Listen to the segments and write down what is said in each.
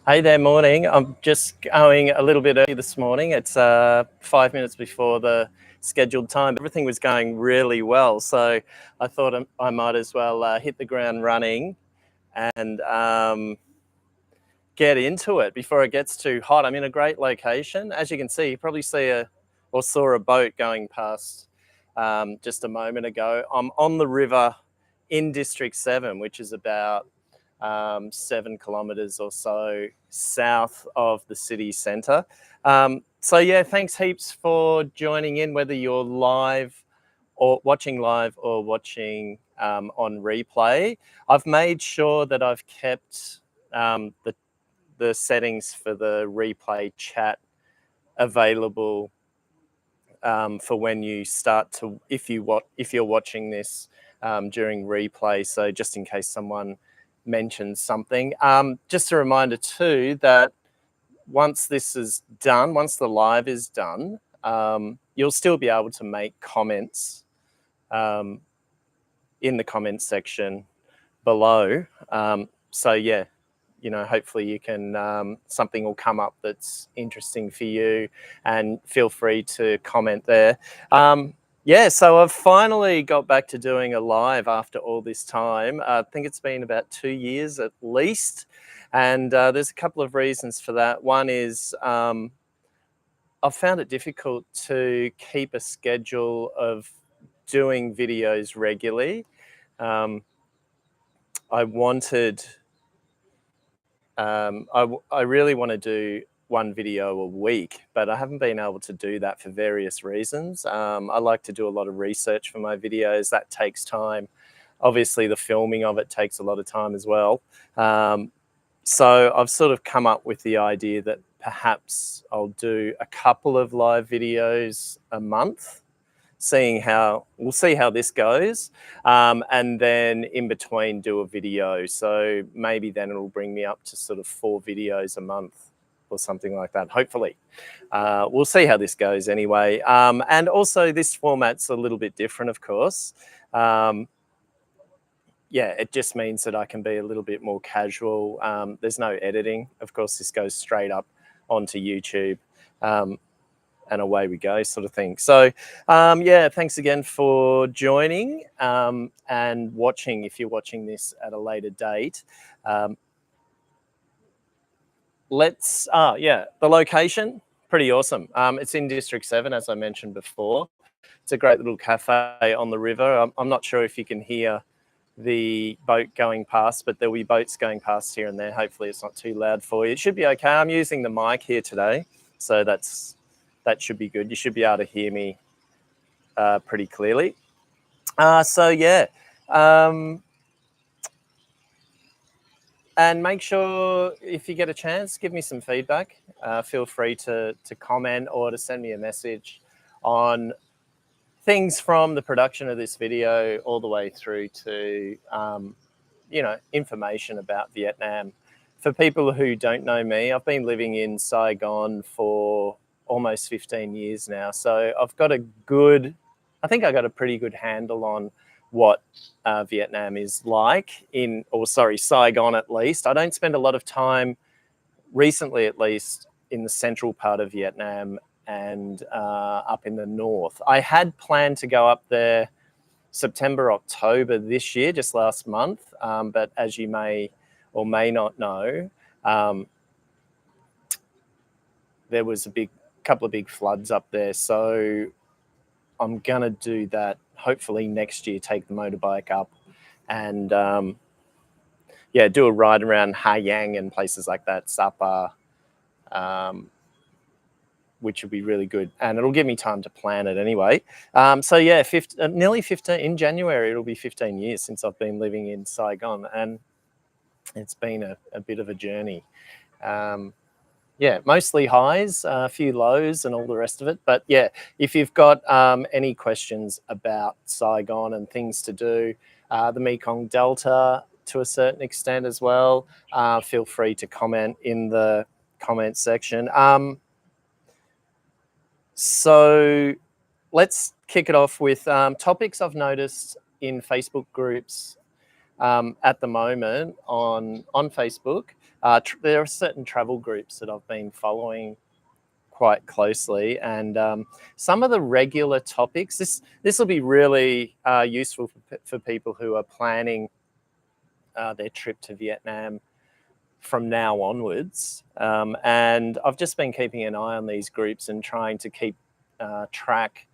Hey there, morning. I'm just going a little bit early this morning. It's 5 minutes before the scheduled time. Everything was going really well, so I thought I might as well hit the ground running and get into it before it gets too hot. I'm in a great location. As you can see, you probably saw a boat going past just a moment ago. I'm on the river in District 7, which is about 7 kilometres or so south of the city centre. So yeah, thanks heaps for joining in, whether you're live or watching on replay. I've made sure that I've kept the settings for the replay chat available for when you start to, if you're watching this during replay. So just in case someone mentions something. Just a reminder too that once this is done, once the live is done, you'll still be able to make comments in the comments section below. So yeah, hopefully you can, something will come up that's interesting for you, and feel free to comment there. Yeah, so I've finally got back to doing a live after all this time. I think it's been about 2 years at least, and there's a couple of reasons for that. One is I've found it difficult to keep a schedule of doing videos regularly. I really want to do one video a week, but I haven't been able to do that for various reasons. I like to do a lot of research for my videos. That takes time. Obviously, the filming of it takes a lot of time as well. So I've sort of come up with the idea that perhaps I'll do a couple of live videos a month, we'll see how this goes, and then in between do a video. So maybe then it'll bring me up to sort of 4 videos a month or something like that, hopefully. We'll see how this goes anyway. And also this format's a little bit different, of course. Yeah, it just means that I can be a little bit more casual. There's no editing. Of course, this goes straight up onto YouTube. And away we go, sort of thing. So yeah, thanks again for joining and watching, if you're watching this at a later date. Yeah, the location, pretty awesome. It's in District 7, as I mentioned before. It's a great little cafe on the river. I'm not sure if you can hear the boat going past, but there'll be boats going past here and there. Hopefully it's not too loud for you. It should be okay. I'm using the mic here today, so that should be good. You should be able to hear me pretty clearly. So yeah, and make sure if you get a chance, give me some feedback. Feel free to comment or to send me a message on things from the production of this video all the way through to, information about Vietnam. For people who don't know me, I've been living in Saigon for almost 15 years now. So I think I got a pretty good handle on what Vietnam is like Saigon at least. I don't spend a lot of time, recently at least, in the central part of Vietnam and up in the north. I had planned to go up there September, October this year, just last month. But as you may or may not know, there was a couple of big floods up there. So I'm going to do that hopefully next year, take the motorbike up and do a ride around Ha Giang and places like that, Sapa, which would be really good. And it'll give me time to plan it anyway. So yeah, nearly 15, in January, it'll be 15 years since I've been living in Saigon, and it's been a bit of a journey. Yeah, mostly highs, a few lows and all the rest of it. But yeah, if you've got any questions about Saigon and things to do, the Mekong Delta to a certain extent as well, feel free to comment in the comments section. So let's kick it off with topics I've noticed in Facebook groups at the moment on Facebook. there are certain travel groups that I've been following quite closely, and some of the regular topics. This will be really useful for people who are planning their trip to Vietnam from now onwards. And I've just been keeping an eye on these groups and trying to keep track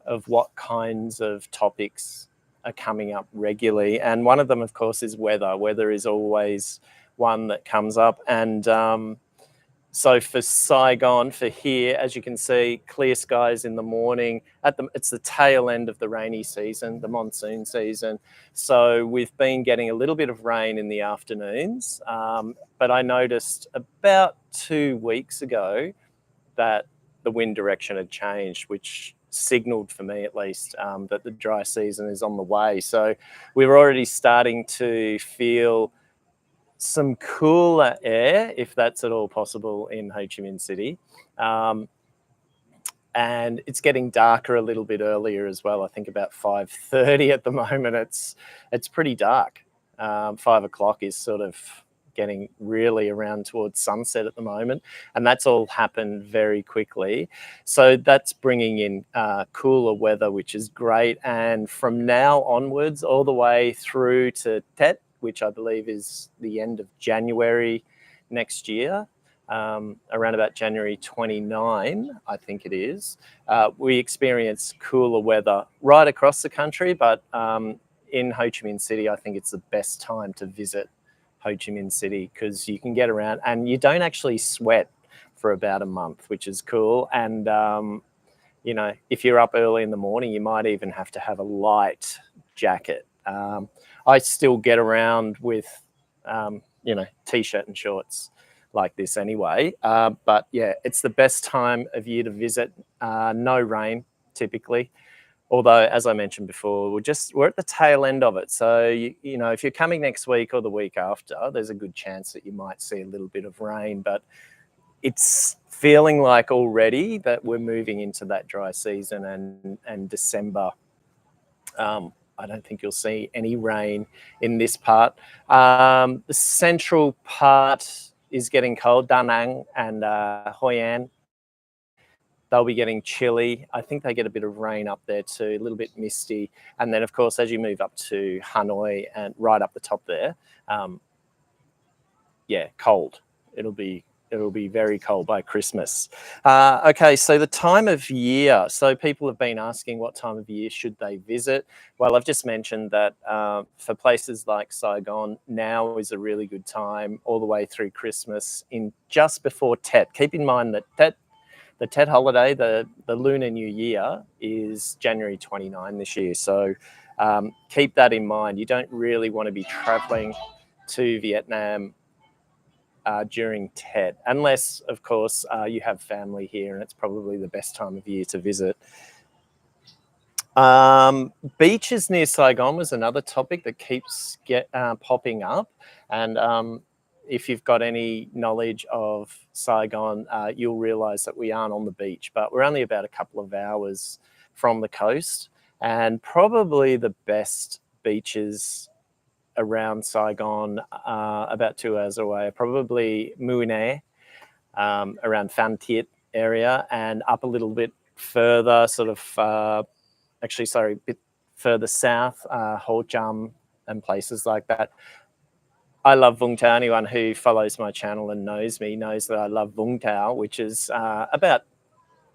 of what kinds of topics are coming up regularly. And one of them, of course, is weather. Weather is always one that comes up. And so for Saigon, for here, as you can see, clear skies in the morning. It's the tail end of the rainy season, the monsoon season. So we've been getting a little bit of rain in the afternoons. But I noticed about 2 weeks ago that the wind direction had changed, which signaled for me at least that the dry season is on the way. So we were already starting to feel some cooler air, if that's at all possible, in Ho Chi Minh City. And it's getting darker a little bit earlier as well. I think about 5:30 at the moment. It's pretty dark. 5 o'clock is sort of getting really around towards sunset at the moment, and that's all happened very quickly. So that's bringing in cooler weather, which is great. And from now onwards, all the way through to Tet, which I believe is the end of January next year, around about January 29, I think it is, we experience cooler weather right across the country, but in Ho Chi Minh City, I think it's the best time to visit Ho Chi Minh City because you can get around and you don't actually sweat for about a month, which is cool. And, you know, if you're up early in the morning, you might even have to have a light jacket. I still get around with, you know, t-shirt and shorts like this anyway. But yeah, it's the best time of year to visit. No rain typically. Although, as I mentioned before, we're at the tail end of it. So, you know, if you're coming next week or the week after, there's a good chance that you might see a little bit of rain. But it's feeling like already that we're moving into that dry season, and December. I don't think you'll see any rain in this part. The central part is getting cold. Da Nang and Hoi An, they'll be getting chilly. I think they get a bit of rain up there too, a little bit misty. And then, of course, as you move up to Hanoi and right up the top there, yeah, cold. It'll be very cold by Christmas. Okay, so the time of year. So people have been asking what time of year should they visit. Well, I've just mentioned that for places like Saigon, now is a really good time all the way through Christmas in just before Tet. Keep in mind that the Tet holiday, the Lunar New Year, is January 29 this year. So keep that in mind. You don't really want to be traveling to Vietnam during Tet, unless, of course, you have family here, and it's probably the best time of year to visit. Beaches near Saigon was another topic that keeps popping up, and if you've got any knowledge of Saigon, you'll realise that we aren't on the beach, but we're only about a couple of hours from the coast, and probably the best beaches around Saigon, about 2 hours away, probably Muine, around Phan Thiet area, and up a little bit further, sort of, a bit further south, Ho Cham and places like that. I love Vung Tau. Anyone who follows my channel and knows me knows that I love Vung Tau, which is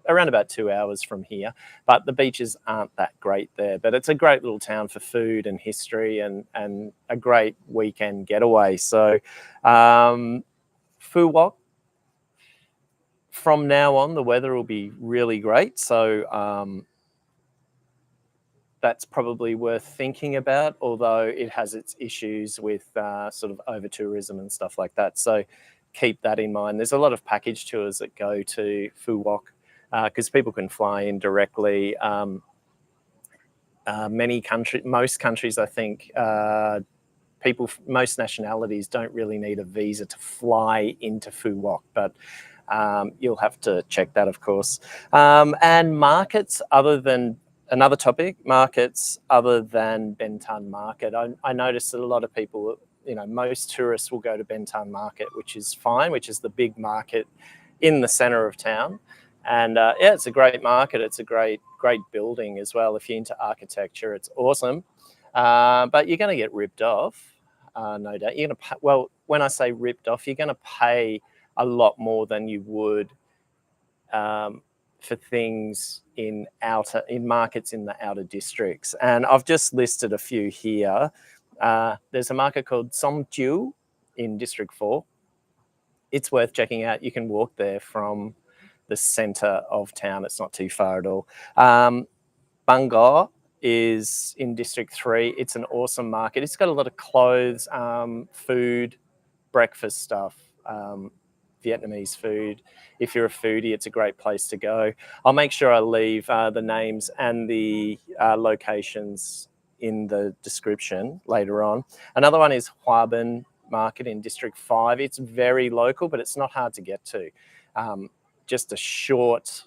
around about 2 hours from here, but the beaches aren't that great there. But it's a great little town for food and history, and a great weekend getaway. So Phu Quoc, from now on, the weather will be really great. So that's probably worth thinking about, although it has its issues with sort of over-tourism and stuff like that. So keep that in mind. There's a lot of package tours that go to Phu Quoc, because people can fly in directly. Most countries, I think, most nationalities don't really need a visa to fly into Phu Quoc, but you'll have to check that, of course. And markets other than markets other than Bến Thành Market. I noticed that a lot of people most tourists will go to Bến Thành Market, which is fine, which is the big market in the center of town. And yeah, it's a great market. It's a great building as well. If you're into architecture, it's awesome. But you're going to get ripped off, no doubt. You're going to pay, well, when I say ripped off, you're going to pay a lot more than you would for things in markets in the outer districts. And I've just listed a few here. There's a market called Xóm Chiếu in District 4. It's worth checking out. You can walk there from the center of town. It's not too far at all. Bàn Cờ is in District 3. It's an awesome market. It's got a lot of clothes, food, breakfast stuff, Vietnamese food. If you're a foodie, it's a great place to go. I'll make sure I leave the names and the locations in the description later on. Another one is Hoà Bình Market in District 5. It's very local, but it's not hard to get to. Just a short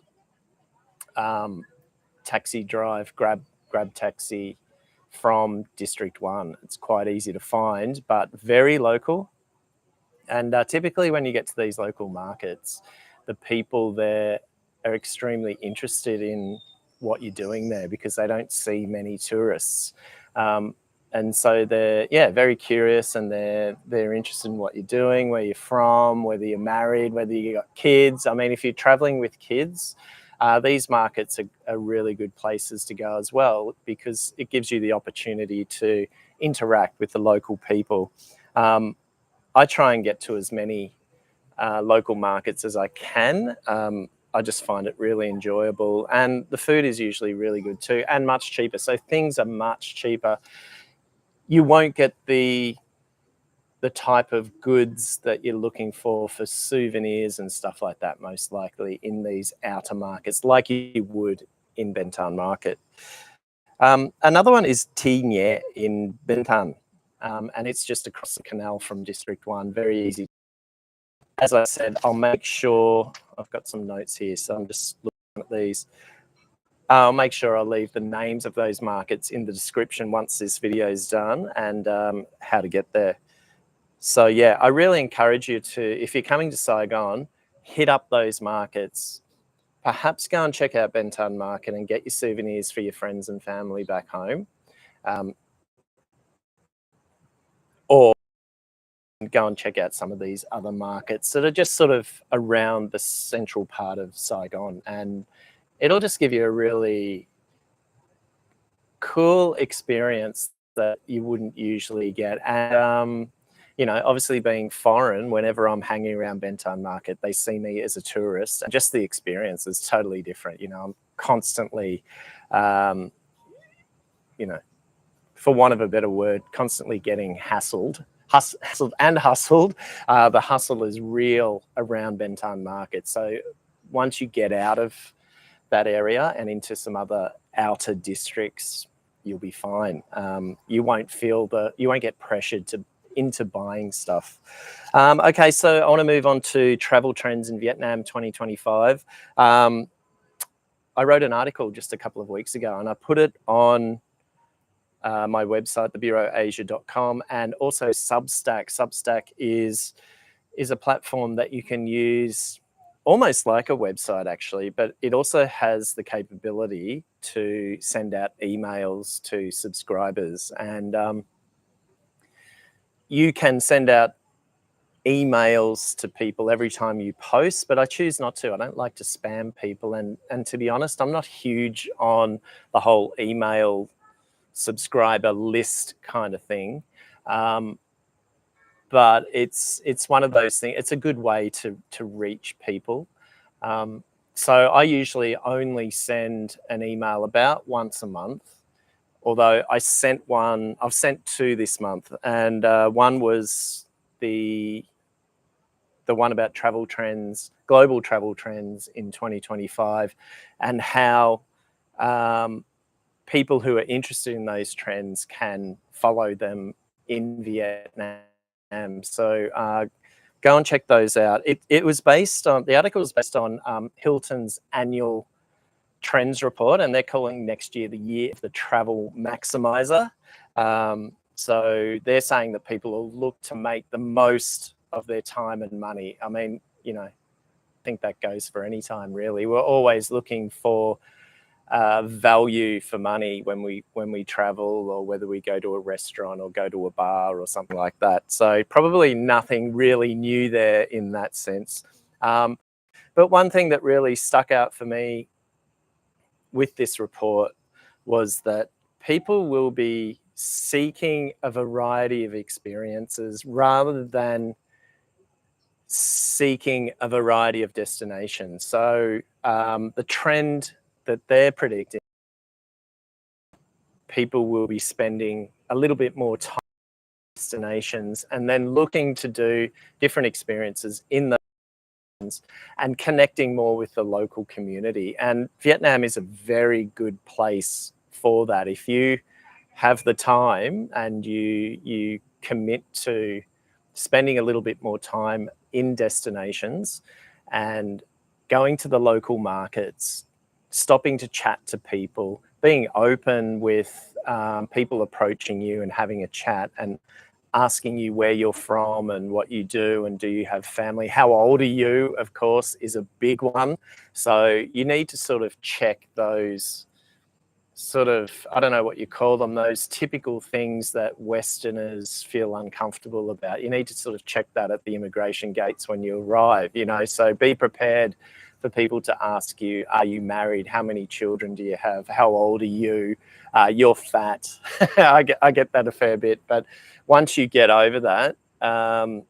taxi drive, grab taxi from District 1. It's quite easy to find, but very local. And typically when you get to these local markets, the people there are extremely interested in what you're doing there because they don't see many tourists. And so they're, very curious, and they're interested in what you're doing, where you're from, whether you're married, whether you got kids. I mean, if you're traveling with kids, these markets are really good places to go as well, because it gives you the opportunity to interact with the local people. I try and get to as many local markets as I can. I just find it really enjoyable, and the food is usually really good too, and much cheaper. So things are much cheaper. You won't get the type of goods that you're looking for souvenirs and stuff like that, most likely in these outer markets, like you would in Bến Thành Market. Another one is Thi Nhẹ in Bến Thành, and it's just across the canal from District 1, very easy. As I said, I'll make sure, I've got some notes here, so I'm just looking at these. I'll make sure I'll leave the names of those markets in the description once this video is done, and how to get there. So yeah, I really encourage you to, if you're coming to Saigon, hit up those markets. Perhaps go and check out Bến Thành Market and get your souvenirs for your friends and family back home. Or go and check out some of these other markets that are just sort of around the central part of Saigon, and it'll just give you a really cool experience that you wouldn't usually get. And obviously being foreign, whenever I'm hanging around Bến Thành Market, they see me as a tourist, and just the experience is totally different. I'm constantly, for want of a better word, constantly getting hassled. The hustle is real around Bến Thành Market. So once you get out of that area and into some other outer districts, you'll be fine. You won't get pressured into buying stuff. Okay, so I want to move on to travel trends in Vietnam 2025. I wrote an article just a couple of weeks ago, and I put it on my website, thebureauasia.com, and also Substack. Substack is a platform that you can use almost like a website, actually, but it also has the capability to send out emails to subscribers. And you can send out emails to people every time you post, but I choose not to. I don't like to spam people. And to be honest, I'm not huge on the whole email subscriber list kind of thing. But it's one of those things. It's a good way to reach people. So I usually only send an email about once a month, although I've sent two this month, and one was the one about travel trends, global travel trends in 2025, and how people who are interested in those trends can follow them in Vietnam. So go and check those out. The article was based on Hilton's annual trends report, and they're calling next year the year of the travel maximizer. So they're saying that people will look to make the most of their time and money. I mean, you know, I think that goes for any time, really. We're always looking for value for money when we travel, or whether we go to a restaurant or go to a bar or something like that. So probably nothing really new there in that sense. But one thing that really stuck out for me with this report was that people will be seeking a variety of experiences rather than seeking a variety of destinations. So the trend that they're predicting, people will be spending a little bit more time in destinations and then looking to do different experiences in those and connecting more with the local community. And Vietnam is a very good place for that. If you have the time and you commit to spending a little bit more time in destinations and going to the local markets, stopping to chat to people, being open with people approaching you and having a chat and asking you where you're from and what you do and do you have family, how old are you, of course, is a big one. So you need to sort of check those sort of, I don't know what you call them, those typical things that Westerners feel uncomfortable about. You need to sort of check that at the immigration gates when you arrive, you know. So be prepared for people to ask you, are you married? How many children do you have? How old are you? You're fat. I get that a fair bit. But once you get over that,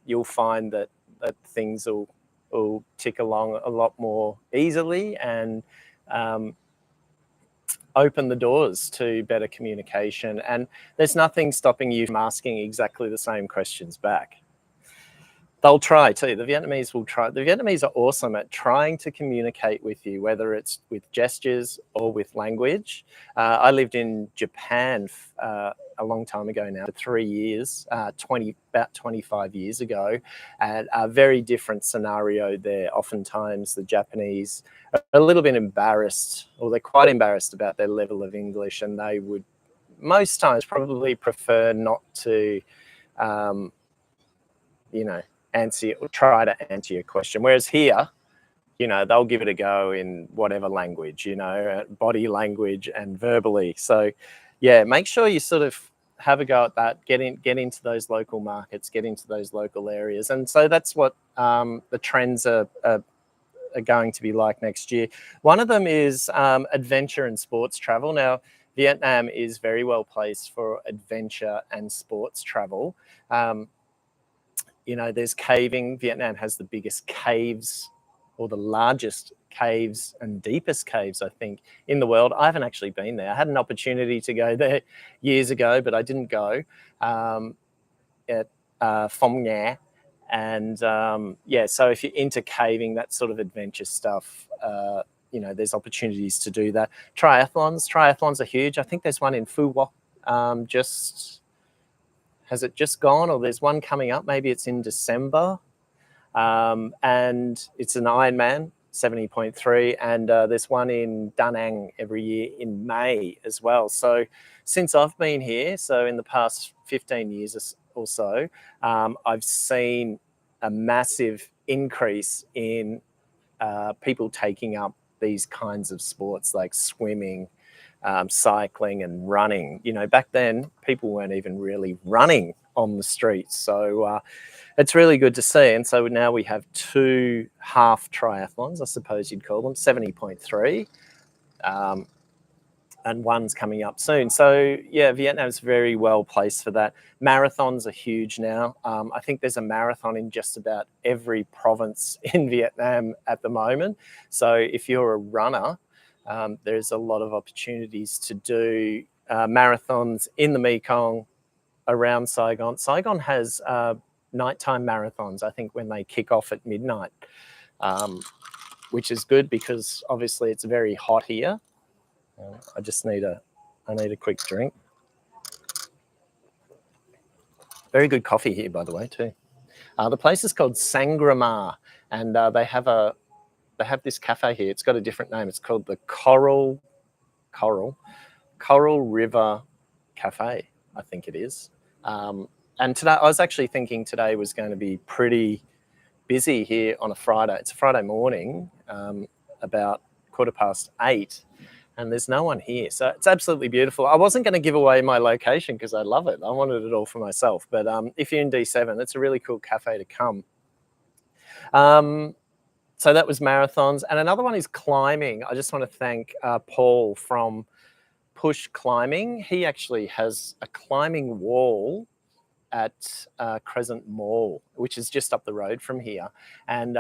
you'll find that things will tick along a lot more easily and open the doors to better communication. And there's nothing stopping you from asking exactly the same questions back. They'll try too. The Vietnamese will try. The Vietnamese are awesome at trying to communicate with you, whether it's with gestures or with language. I lived in Japan a long time ago now, for 3 years, about 25 years ago, and a very different scenario there. Oftentimes the Japanese are a little bit embarrassed, or they're quite embarrassed about their level of English, and they would most times probably prefer not to, you know, try to answer your question. Whereas here, you know, they'll give it a go in whatever language, you know, body language and verbally. So yeah, make sure you sort of have a go at that, get into those local markets, get into those local areas. And so that's what the trends are going to be like next year. One of them is adventure and sports travel. Now, Vietnam is very well placed for adventure and sports travel. You know, there's caving. Vietnam has the biggest caves, or the largest caves and deepest caves, I think, in the world. I haven't actually been there. I had an opportunity to go there years ago, but I didn't go, at Phom Nha. And yeah, so if you're into caving, that sort of adventure stuff, you know, there's opportunities to do that. Triathlons are huge. I think there's one in Phu Quoc, has it just gone, or there's one coming up? Maybe it's in December, and it's an Ironman 70.3, and there's one in Da Nang every year in May as well. So since I've been here, so in the past 15 years or so, I've seen a massive increase in people taking up these kinds of sports like swimming, cycling and running. You know, back then people weren't even really running on the streets. So it's really good to see. And so now we have 2 half triathlons, I suppose you'd call them, 70.3. And one's coming up soon. So yeah, Vietnam's very well placed for that. Marathons are huge now. I think there's a marathon in just about every province in Vietnam at the moment. So if you're a runner, there's a lot of opportunities to do marathons in the Mekong, around Saigon. Saigon has nighttime marathons, I think, when they kick off at midnight, which is good because obviously it's very hot here. I just need a quick drink. Very good coffee here, by the way, too. The place is called Sangramar, and they have this cafe here. It's got a different name. It's called the Coral River Cafe, I think it is. And today, I was actually thinking today was going to be pretty busy here on a Friday. It's a Friday morning, about 8:15, and there's no one here. So it's absolutely beautiful. I wasn't going to give away my location because I love it. I wanted it all for myself. But if you're in D7, it's a really cool cafe to come. So that was marathons. And another one is climbing. I just want to thank Paul from Push Climbing. He actually has a climbing wall at Crescent Mall, which is just up the road from here. And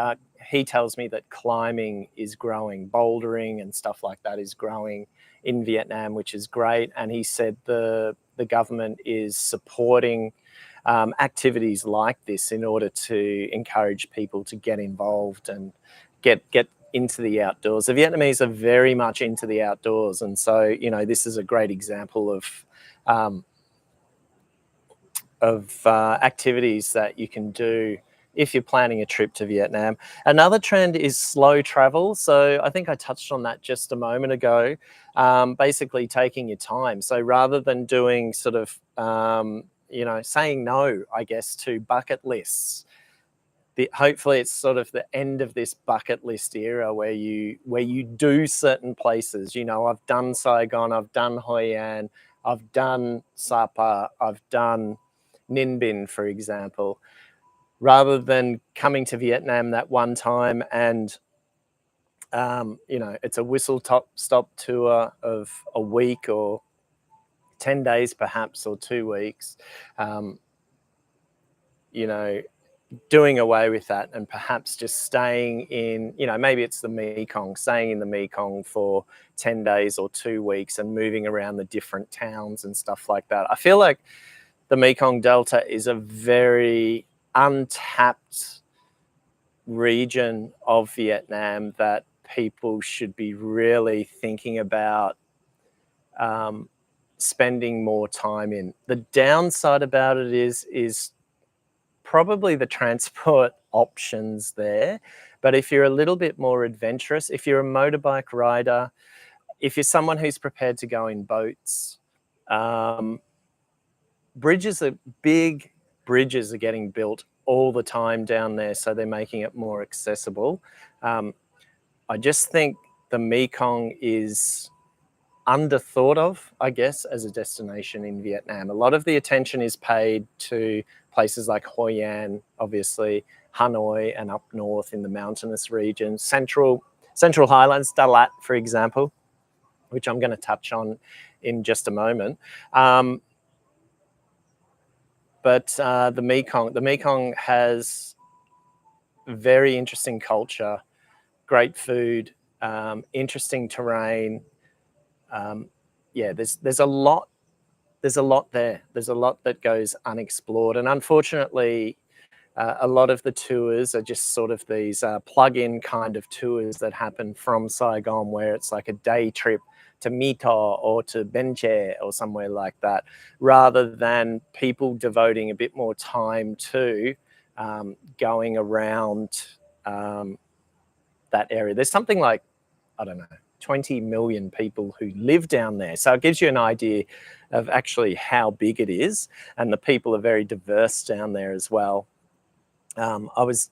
he tells me that climbing is growing, bouldering and stuff like that is growing in Vietnam, which is great. And he said the government is supporting activities like this in order to encourage people to get involved and get into the outdoors. The Vietnamese are very much into the outdoors. And so, you know, this is a great example of activities that you can do if you're planning a trip to Vietnam. Another trend is slow travel. So I think I touched on that just a moment ago, basically taking your time. So rather than doing sort of, you know, saying no, I guess, to bucket lists, hopefully it's sort of the end of this bucket list era where you do certain places. You know, I've done Saigon, I've done Hoi An, I've done Sapa, I've done Ninh Bình, for example, rather than coming to Vietnam that one time and, you know, it's a whistle-stop tour of a week or 10 days perhaps, or 2 weeks, you know, doing away with that and perhaps just staying in, you know, maybe it's the Mekong, staying in the Mekong for 10 days or 2 weeks and moving around the different towns and stuff like that. I feel like the Mekong Delta is a very untapped region of Vietnam that people should be really thinking about spending more time in. The downside about it is probably the transport options there. But if you're a little bit more adventurous, if you're a motorbike rider, if you're someone who's prepared to go in boats, big bridges are getting built all the time down there, so they're making it more accessible. I just think the Mekong is underthought of, I guess, as a destination in Vietnam. A lot of the attention is paid to places like Hoi An, obviously, Hanoi, and up north in the mountainous regions, central highlands, Dalat, for example, which I'm going to touch on in just a moment. But the Mekong has very interesting culture, great food, interesting terrain. Yeah, there's a lot there. There's a lot that goes unexplored, and unfortunately, a lot of the tours are just sort of these plug-in kind of tours that happen from Saigon, where it's like a day trip to Mito or to Ben Tre or somewhere like that, rather than people devoting a bit more time to going around that area. There's something like, I don't know, 20 million people who live down there. So it gives you an idea of actually how big it is, and the people are very diverse down there as well. I was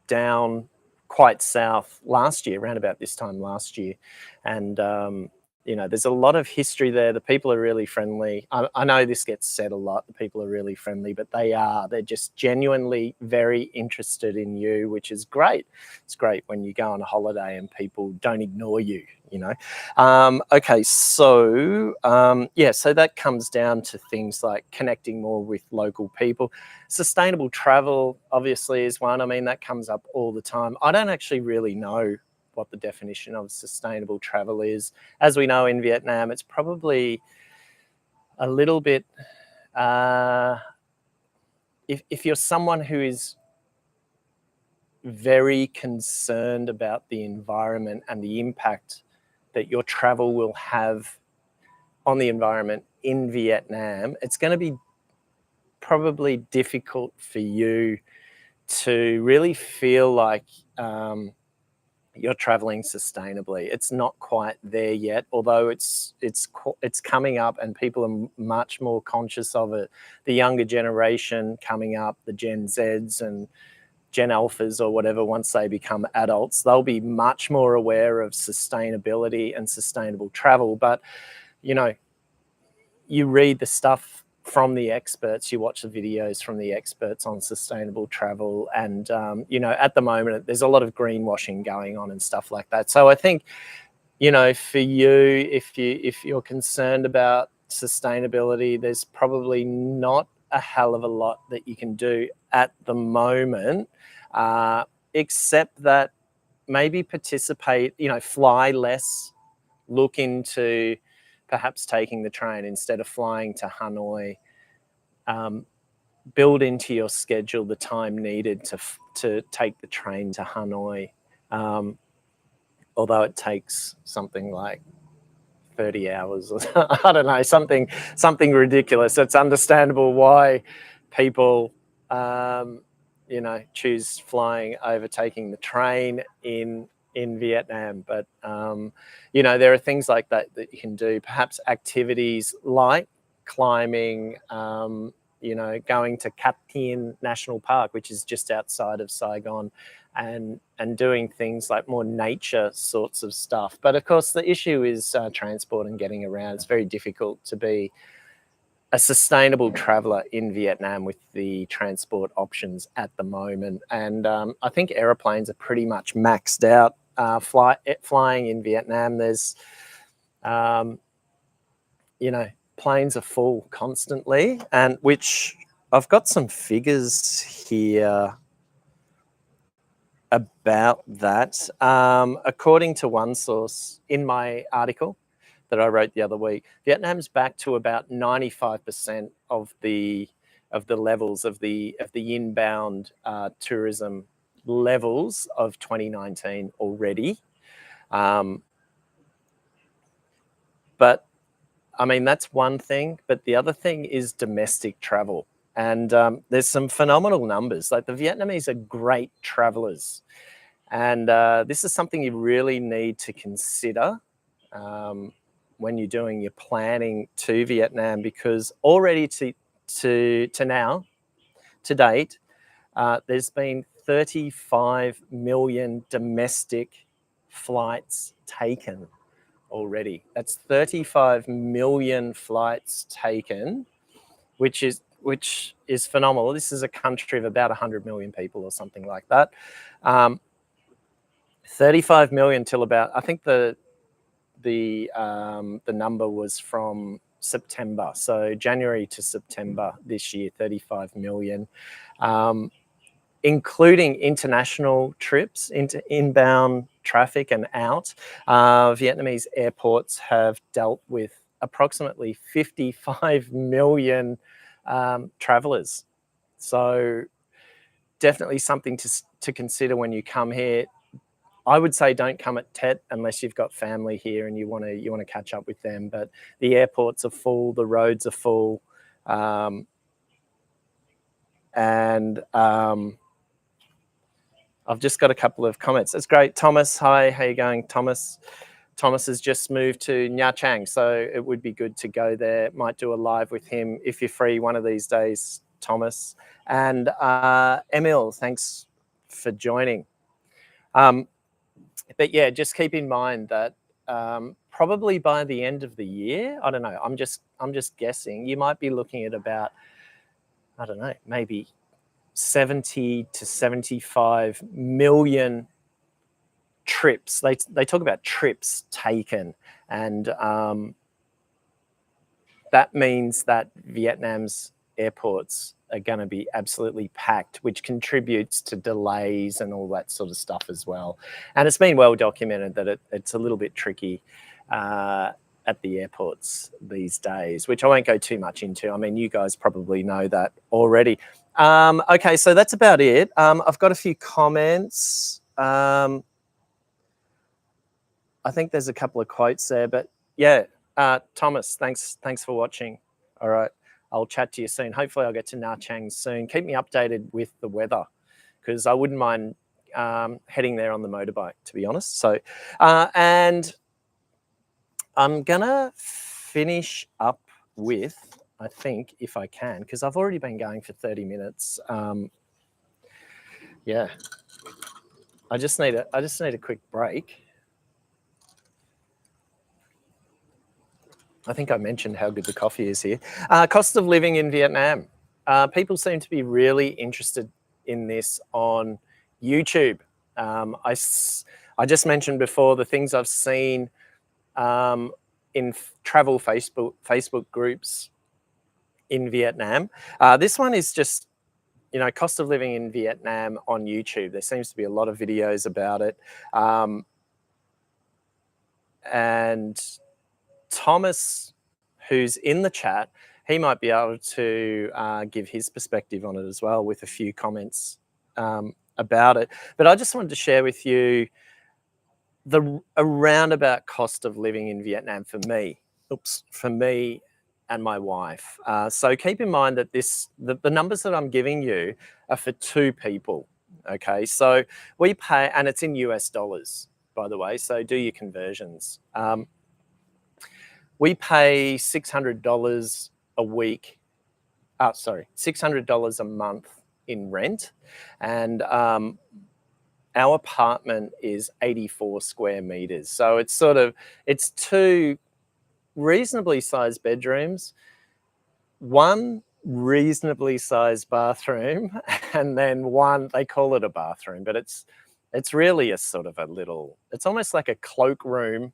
down quite south last year, around about this time last year, and you know, there's a lot of history there. The people are really friendly. I know this gets said a lot, the people are really friendly, but they're just genuinely very interested in you, which is great. It's great when you go on a holiday and people don't ignore you, you know. Okay, so yeah, so that comes down to things like connecting more with local people. Sustainable travel obviously is one. I mean, that comes up all the time. I don't actually really know what the definition of sustainable travel is. As we know, in Vietnam, it's probably a little bit, if you're someone who is very concerned about the environment and the impact that your travel will have on the environment in Vietnam, it's going to be probably difficult for you to really feel like you're traveling sustainably. It's not quite there yet, although it's coming up, and people are much more conscious of it. The younger generation coming up, the Gen Zs and Gen Alphas or whatever, once they become adults, they'll be much more aware of sustainability and sustainable travel. But, you know, you read the stuff from the experts, you watch the videos from the experts on sustainable travel, and you know, at the moment there's a lot of greenwashing going on and stuff like that. So I think, you know, for you, if you're concerned about sustainability, there's probably not a hell of a lot that you can do at the moment, except that maybe participate, you know, fly less, look into perhaps taking the train instead of flying to Hanoi. Build into your schedule the time needed to take the train to Hanoi, although it takes something like 30 hours or I don't know, something ridiculous. It's understandable why people you know, choose flying over taking the train in Vietnam. But you know, there are things like that you can do, perhaps activities like climbing, you know, going to Cat Tien National Park, which is just outside of Saigon, and doing things like more nature sorts of stuff. But of course the issue is transport and getting around. It's very difficult to be a sustainable traveller in Vietnam with the transport options at the moment. And I think aeroplanes are pretty much maxed out. Flying in Vietnam, there's, you know, planes are full constantly, and which I've got some figures here about that. According to one source in my article that I wrote the other week, Vietnam's back to about 95% of the levels of the inbound tourism levels of 2019 already. But I mean, that's one thing, but the other thing is domestic travel. And there's some phenomenal numbers. Like, the Vietnamese are great travelers. And this is something you really need to consider when you're doing your planning to Vietnam, because already to now, to date, there's been 35 million domestic flights taken already. That's 35 million flights taken, which is phenomenal. This is a country of about 100 million people or something like that. 35 million till about, I think the number was from September, so January to September this year, 35 million, including international trips, into inbound traffic and out. Vietnamese airports have dealt with approximately 55 million travelers. So definitely something to consider when you come here. I would say don't come at Tet unless you've got family here and you want to catch up with them. But the airports are full, the roads are full, and I've just got a couple of comments. That's great, Thomas. Hi, how you going, Thomas? Thomas has just moved to Nha Trang, so it would be good to go there. Might do a live with him if you're free one of these days, Thomas. And Emil, thanks for joining. But yeah, just keep in mind that probably by the end of the year, I don't know, I'm just guessing, you might be looking at about, I don't know, maybe 70 to 75 million trips. They talk about trips taken, and that means that Vietnam's airports are going to be absolutely packed, which contributes to delays and all that sort of stuff as well. And it's been well documented that it's a little bit tricky at the airports these days, which I won't go too much into. I mean, you guys probably know that already. Okay, so that's about it. I've got a few comments. I think there's a couple of quotes there, but yeah, Thomas, thanks for watching. All right, I'll chat to you soon. Hopefully I'll get to Nha Trang soon. Keep me updated with the weather, because I wouldn't mind heading there on the motorbike, to be honest. So, and I'm gonna finish up with, I think, if I can, because I've already been going for 30 minutes. Yeah, I just need a quick break. I think I mentioned how good the coffee is here. Cost of living in Vietnam. People seem to be really interested in this on YouTube. I just mentioned before the things I've seen in travel Facebook groups in Vietnam. This one is just, cost of living in Vietnam on YouTube. There seems to be a lot of videos about it. And Thomas, who's in the chat, he might be able to give his perspective on it as well with a few comments about it. But I just wanted to share with you a roundabout cost of living in Vietnam for me and my wife. So keep in mind that the numbers that I'm giving you are for two people. Okay, so we pay, and it's in US dollars, by the way, so do your conversions. We pay $600 a week. $600 a month in rent, and our apartment is 84 square meters. So it's two reasonably sized bedrooms, one reasonably sized bathroom, and then one, they call it a bathroom, but it's really a sort of it's almost like a cloakroom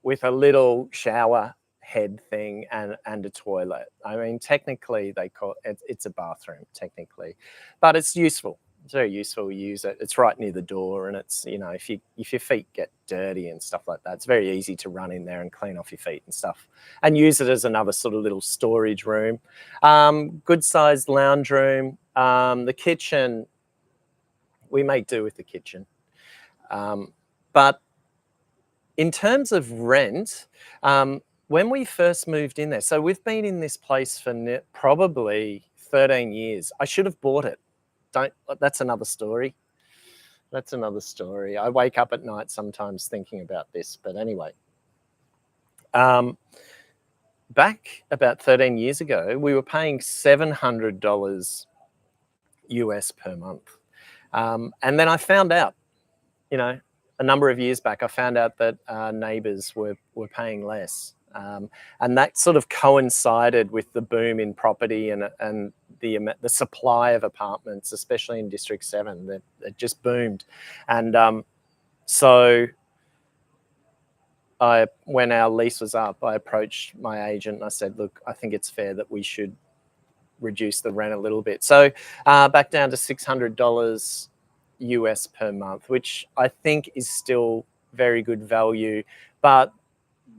with a little shower head thing and a toilet. I mean, technically it's a bathroom technically, but it's useful. It's very useful. We use it. It's right near the door, and it's, if your feet get dirty and stuff like that, it's very easy to run in there and clean off your feet and stuff, and use it as another sort of little storage room. Good sized lounge room. The kitchen, we make do with the kitchen, but in terms of rent, when we first moved in there, so we've been in this place for probably 13 years. I should have bought it. That's another story. That's another story. I wake up at night sometimes thinking about this, but anyway. Back about 13 years ago, we were paying $700 US per month. And then I found out, a number of years back, I found out that neighbours were paying less. And that sort of coincided with the boom in property and the supply of apartments, especially in District 7, that just boomed. And so when our lease was up, I approached my agent and I said, look, I think it's fair that we should reduce the rent a little bit. So back down to $600 US per month, which I think is still very good value, but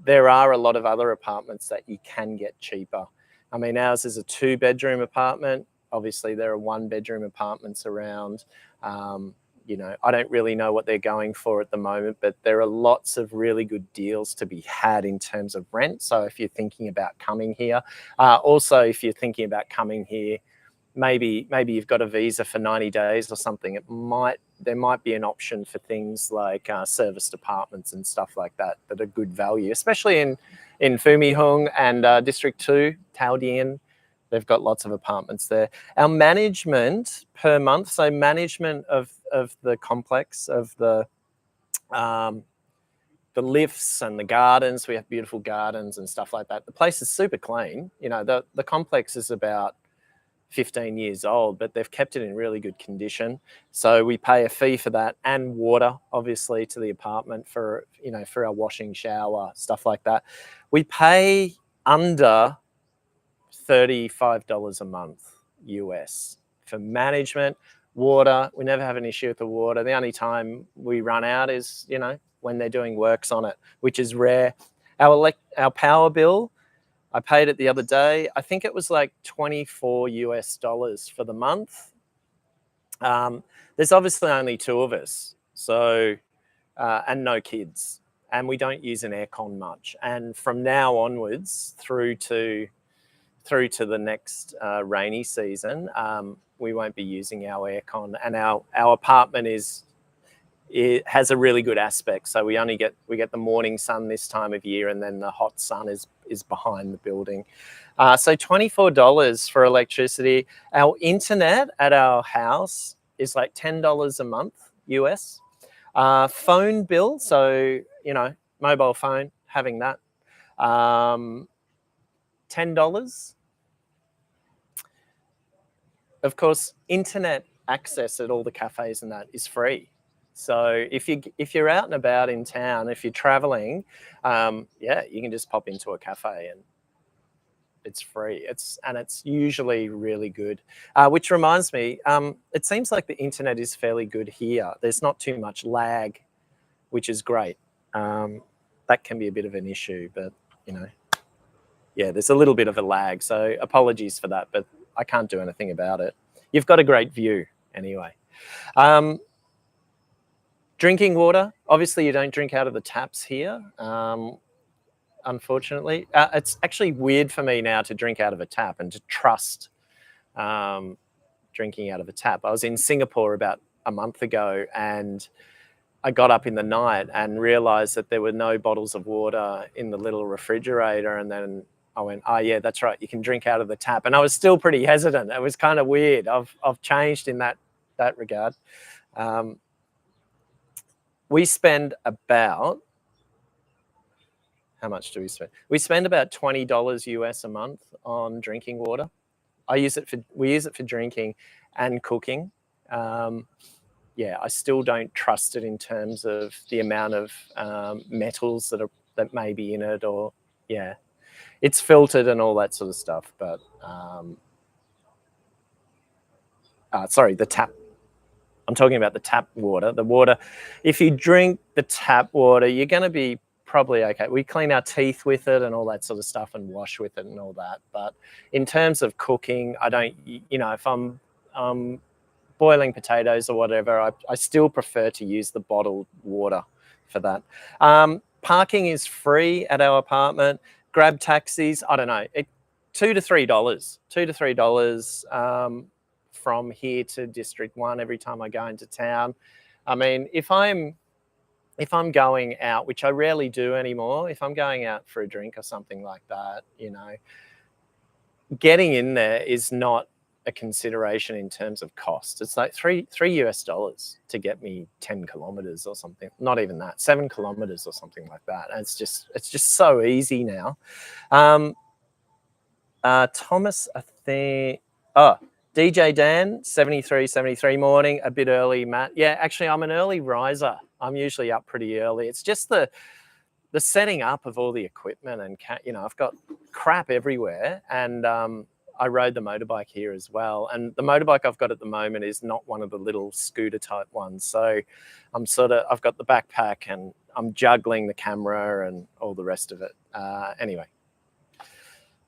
there are a lot of other apartments that you can get cheaper. I mean, ours is a 2-bedroom apartment. Obviously, there are 1-bedroom apartments around. I don't really know what they're going for at the moment, but there are lots of really good deals to be had in terms of rent. So if you're thinking about coming here, also if you're thinking about coming here, maybe you've got a visa for 90 days or something, there might be an option for things like serviced apartments and stuff like that are good value, especially in Phu My Hung and District 2, Thao Dien. They've got lots of apartments there. Our management per month, so management of the complex, of the lifts and the gardens, we have beautiful gardens and stuff like that. The place is super clean. The complex is about 15 years old, but they've kept it in really good condition. So we pay a fee for that, and water, obviously, to the apartment for our washing, shower, stuff like that. We pay under $35 a month US for management. Water, we never have an issue with the water. The only time we run out is, when they're doing works on it, which is rare. Our power bill, I paid it the other day. I think it was like $24 US for the month. There's obviously only 2 of us, so and no kids, and we don't use an aircon much. And from now onwards, through to through to the next rainy season, we won't be using our aircon, and our apartment it has a really good aspect. So we get the morning sun this time of year, and then the hot sun is behind the building. So $24 for electricity. Our internet at our house is like $10 a month US. Phone bill, so mobile phone, having that, $10. Of course, internet access at all the cafes and that is free. So if you're out and about in town, if you're traveling, you can just pop into a cafe and it's free. It's usually really good. Which reminds me, it seems like the internet is fairly good here. There's not too much lag, which is great. That can be a bit of an issue, but there's a little bit of a lag. So apologies for that, but I can't do anything about it. You've got a great view anyway. Drinking water, obviously you don't drink out of the taps here, unfortunately. It's actually weird for me now to drink out of a tap and to trust drinking out of a tap. I was in Singapore about a month ago, and I got up in the night and realized that there were no bottles of water in the little refrigerator, and then I went, oh yeah, that's right, you can drink out of the tap. And I was still pretty hesitant. It was kind of weird. I've changed in that regard. We spend about, how much do we spend? We spend about $20 US a month on drinking water. We use it for drinking and cooking. I still don't trust it in terms of the amount of metals that may be in it, or it's filtered and all that sort of stuff. But the tap. I'm talking about the tap water. The water, if you drink the tap water, you're going to be probably okay. We clean our teeth with it and all that sort of stuff, and wash with it and all that. But in terms of cooking, I don't, if I'm boiling potatoes or whatever, I still prefer to use the bottled water for that. Parking is free at our apartment. Grab taxis, I don't know, $2 to $3 from here to District 1 every time I go into town. I mean, if I'm going out, which I rarely do anymore, if I'm going out for a drink or something like that, getting in there is not a consideration in terms of cost. It's like $3 US to get me 10 kilometers or something. Not even that, 7 kilometers or something like that. And it's just so easy now. Thomas, I think, DJ Dan, 73 morning, a bit early, Matt. Yeah, actually, I'm an early riser. I'm usually up pretty early. It's just the setting up of all the equipment, and I've got crap everywhere, and I rode the motorbike here as well. And the motorbike I've got at the moment is not one of the little scooter type ones. So I've got the backpack, and I'm juggling the camera and all the rest of it. Anyway.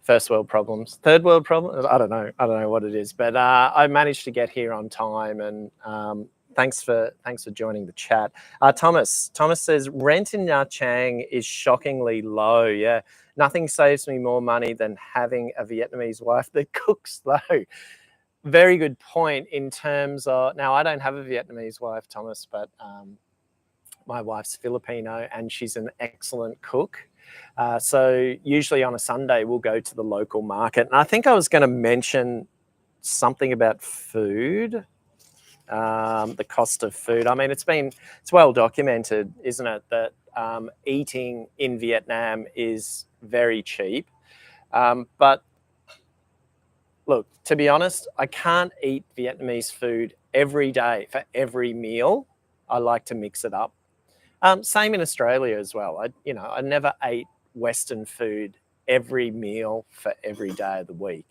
First world problems, third world problems. I don't know what it is, but I managed to get here on time, and thanks for joining the chat. Thomas says rent in Nha Trang is shockingly low. Yeah, nothing saves me more money than having a Vietnamese wife that cooks though. Very good point in terms of, now I don't have a Vietnamese wife, Thomas, but my wife's Filipino and she's an excellent cook. So usually on a Sunday, we'll go to the local market. And I think I was going to mention something about food, the cost of food. I mean, it's well documented, isn't it, that eating in Vietnam is very cheap. But look, to be honest, I can't eat Vietnamese food every day for every meal. I like to mix it up. Same in Australia as well. I never ate Western food every meal for every day of the week.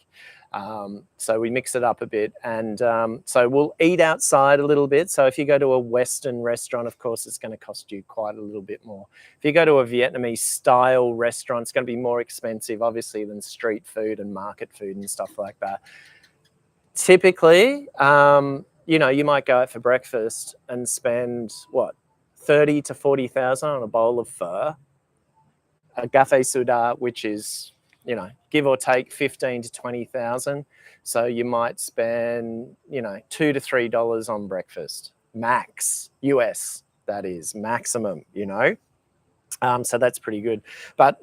So we mix it up a bit, and so we'll eat outside a little bit. So if you go to a Western restaurant, of course, it's going to cost you quite a little bit more. If you go to a Vietnamese style restaurant, it's going to be more expensive, obviously, than street food and market food and stuff like that. Typically, you might go out for breakfast and spend, what, 30 to 40,000 on a bowl of pho, a café soda, which is, you know, give or take 15 to 20,000. So you might spend, you know, $2 to $3 on breakfast, max, US, that is maximum, you know. So that's pretty good, but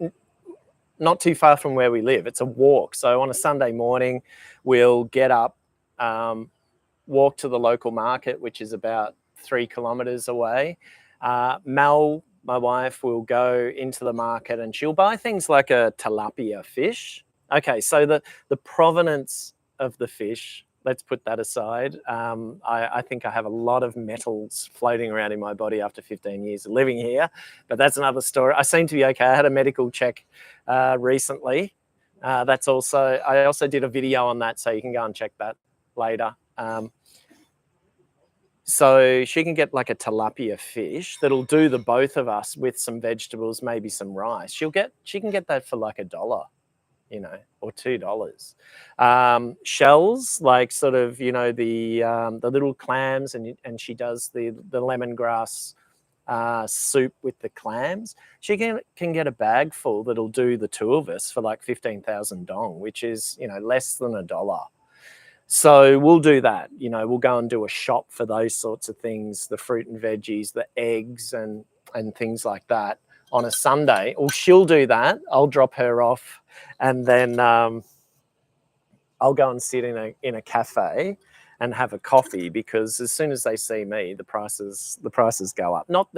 not too far from where we live. It's a walk. So on a Sunday morning, we'll get up, walk to the local market, which is about 3 kilometers away. Mel, my wife, will go into the market and she'll buy things like a tilapia fish. Okay, so the provenance of the fish, let's put that aside. I think I have a lot of metals floating around in my body after 15 years of living here, but that's another story. I seem to be okay. I had a medical check recently. I also did a video on that, so you can go and check that later. So she can get like a tilapia fish that'll do the both of us with some vegetables, maybe some rice. She can get that for like $1, you know, or $2. Shells, like sort of, you know, the little clams, and she does the lemongrass soup with the clams. She can get a bag full that'll do the two of us for like 15,000 dong, which is, you know, less than $1. So we'll do that. You know, we'll go and do a shop for those sorts of things, the fruit and veggies, the eggs and things like that on a Sunday. Or she'll do that. I'll drop her off, and then I'll go and sit in a cafe and have a coffee, because as soon as they see me, the prices go up. Not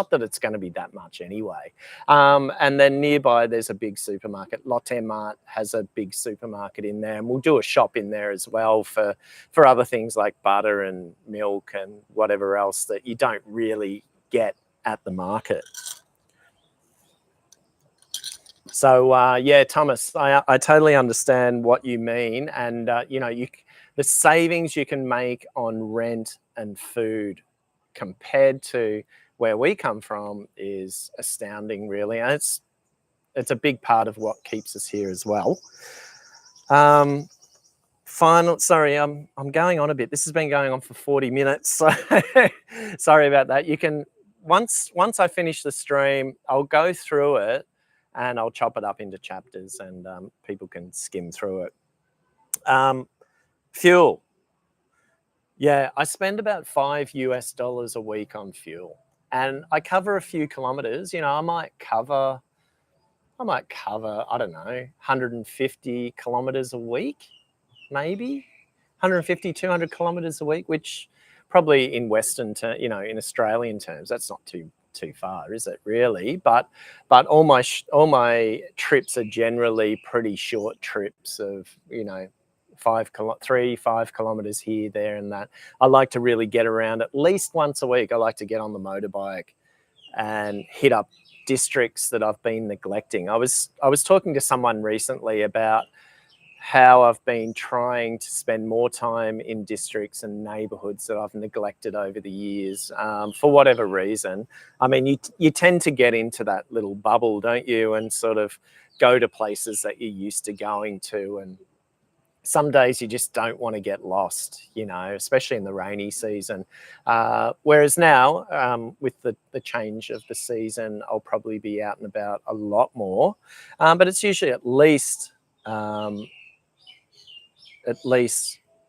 that it's going to be that much anyway. And then nearby, there's a big supermarket. Lotte Mart has a big supermarket in there, and we'll do a shop in there as well for other things like butter and milk and whatever else that you don't really get at the market. So yeah, Thomas, I totally understand what you mean, and you know, the savings you can make on rent and food compared to where we come from is astounding, really, and it's a big part of what keeps us here as well. Sorry, I'm going on a bit. This has been going on for 40 minutes, so sorry about that. You can once I finish the stream, I'll go through it and I'll chop it up into chapters, and people can skim through it. Fuel. Yeah, I spend about $5 a week on fuel, and I cover a few kilometers. You know, I might cover, I don't know, 150 kilometers a week, maybe 150, 200 kilometers a week, which probably in Western, you know, in Australian terms, that's not too far, is it really? But all my trips are generally pretty short trips of, you know, 5 kilometers here, there, and that. I like to really get around at least once a week. I like to get on the motorbike and hit up districts that I've been neglecting. I was talking to someone recently about how I've been trying to spend more time in districts and neighborhoods that I've neglected over the years, for whatever reason. I mean, you tend to get into that little bubble, don't you, and sort of go to places that you're used to going to, and some days you just don't want to get lost, you know, especially in the rainy season. Whereas now, with the change of the season, I'll probably be out and about a lot more. But it's usually at least